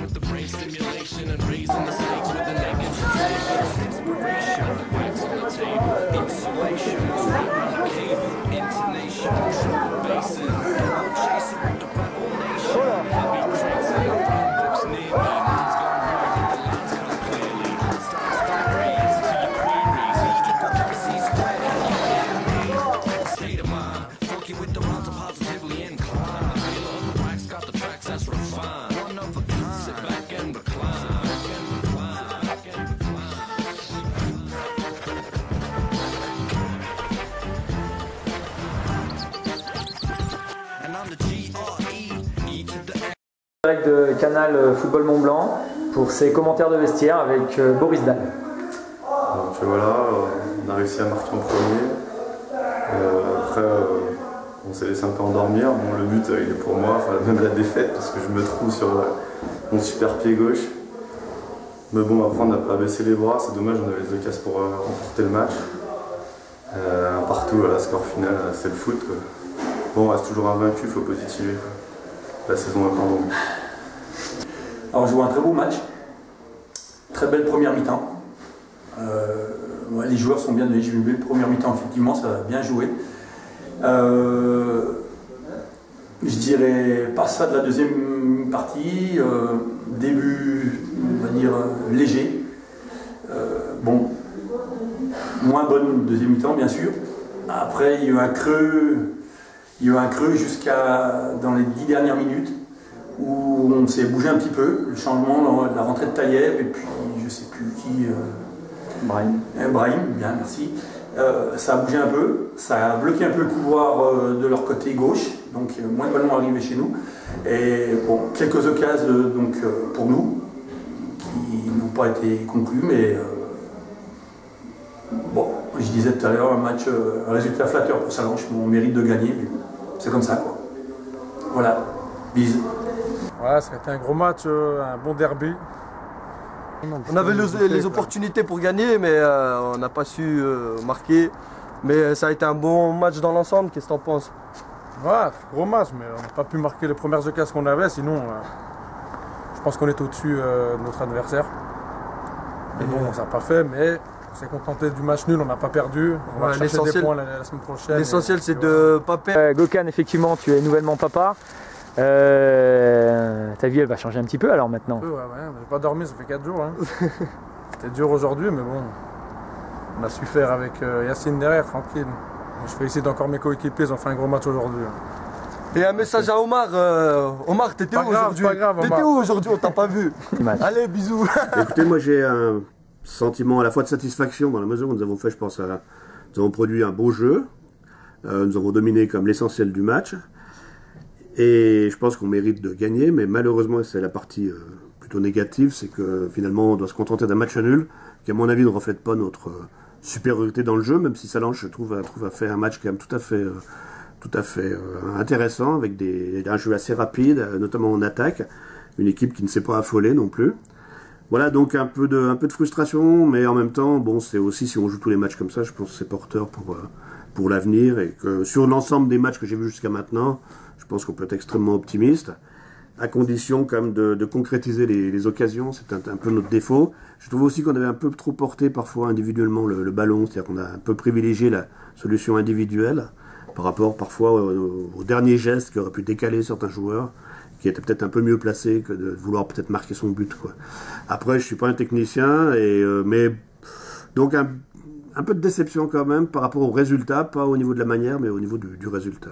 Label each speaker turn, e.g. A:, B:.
A: With the brain stimulation and raising the stakes with the naked sensation, inspiration, wax on the table, insulation, cable, intonation, triple bassin, chaser with the rebel nation, heavy trancing, books near me, it's gone right, the lines come clearly, starts to breeze to your queries, eating the policy square, you get me, state of mind, funky with the rounds of positively inclined, feel of the wax, got the tracks that's refined, one of a kind. Sit back and recline,
B: Direct de Canal Football Mont Blanc pour ses commentaires de vestiaire avec Boris Dalle.
C: Donc voilà, on a réussi à marquer en premier. Après, on s'est laissé un peu endormir. Bon, le but, il est pour moi, enfin, même la défaite, parce que je me trouve sur mon super pied gauche. Mais bon, après, on n'a pas baissé les bras. C'est dommage, on avait les occasions pour remporter le match. Un partout, voilà, score final, c'est le foot, quoi. Bon, on reste toujours invaincu, il faut positiver, quoi. La saison est encore longue.
D: Alors, on joue un très beau match. Très belle première mi-temps. Ouais, les joueurs sont bien donnés. J'ai vu une belle première mi-temps, effectivement, ça a bien joué. Je dirais pas ça de la deuxième partie, début, on va dire, léger. Bon, moins bonne deuxième mi-temps, bien sûr. Après, il y a eu un creux jusqu'à dans les 10 dernières minutes où on s'est bougé un petit peu, le changement, la rentrée de Taïeb et puis je sais plus qui.
B: Brahim.
D: Brahim, bien, merci. Ça a bougé un peu, ça a bloqué un peu le couloir de leur côté gauche, donc moins de ballons arrivés chez nous. Et bon, quelques occasions donc, pour nous, qui n'ont pas été conclues, mais bon, je disais tout à l'heure, un résultat flatteur pour Sallanches, on mérite de gagner, mais c'est comme ça, quoi. Voilà, bise.
E: Ouais, ça a été un gros match, un bon derby.
F: On avait les opportunités pour gagner, mais on n'a pas su marquer. Mais ça a été un bon match dans l'ensemble. Qu'est-ce que tu en penses?
E: Ouais, gros match, mais on n'a pas pu marquer les premières occasions qu'on avait. Sinon, je pense qu'on est au-dessus de notre adversaire. Mais bon, ça n'a pas fait, mais on s'est contenté du match nul, on n'a pas perdu. On va chercher des points la semaine prochaine.
F: L'essentiel, c'est de ne pas perdre.
B: Gokhan, effectivement, tu es nouvellement papa. Ta vie elle va changer un petit peu alors maintenant.
E: Ouais, j'ai pas dormi, ça fait 4 jours. Hein. C'était dur aujourd'hui, mais bon, on a su faire avec Yacine derrière, tranquille. Je félicite encore mes coéquipiers, ils ont fait un gros match aujourd'hui.
F: Et un message à Omar. Omar, t'étais où aujourd'hui? T'étais où aujourd'hui? On t'a pas vu. Allez, bisous.
G: Écoutez, moi j'ai un sentiment à la fois de satisfaction dans la mesure où nous avons fait, je pense, nous avons produit un beau jeu. Nous avons dominé comme l'essentiel du match. Et je pense qu'on mérite de gagner, mais malheureusement, c'est la partie plutôt négative, c'est que finalement on doit se contenter d'un match nul, qui à mon avis ne reflète pas notre supériorité dans le jeu, même si Sallanches, je trouve, a fait un match quand même tout à fait intéressant, avec un jeu assez rapide, notamment en attaque, une équipe qui ne s'est pas affolée non plus. Voilà, donc un peu de frustration, mais en même temps, bon, c'est aussi, si on joue tous les matchs comme ça, je pense que c'est porteur pour l'avenir, et que sur l'ensemble des matchs que j'ai vus jusqu'à maintenant, je pense qu'on peut être extrêmement optimiste, à condition quand même de concrétiser les occasions. C'est un peu notre défaut. Je trouve aussi qu'on avait un peu trop porté parfois individuellement le ballon, c'est-à-dire qu'on a un peu privilégié la solution individuelle par rapport parfois au dernier geste qui aurait pu décaler certains joueurs, qui étaient peut-être un peu mieux placés que de vouloir peut-être marquer son but, quoi. Après, je suis pas un technicien, mais donc un peu de déception quand même par rapport au résultat, pas au niveau de la manière, mais au niveau du résultat.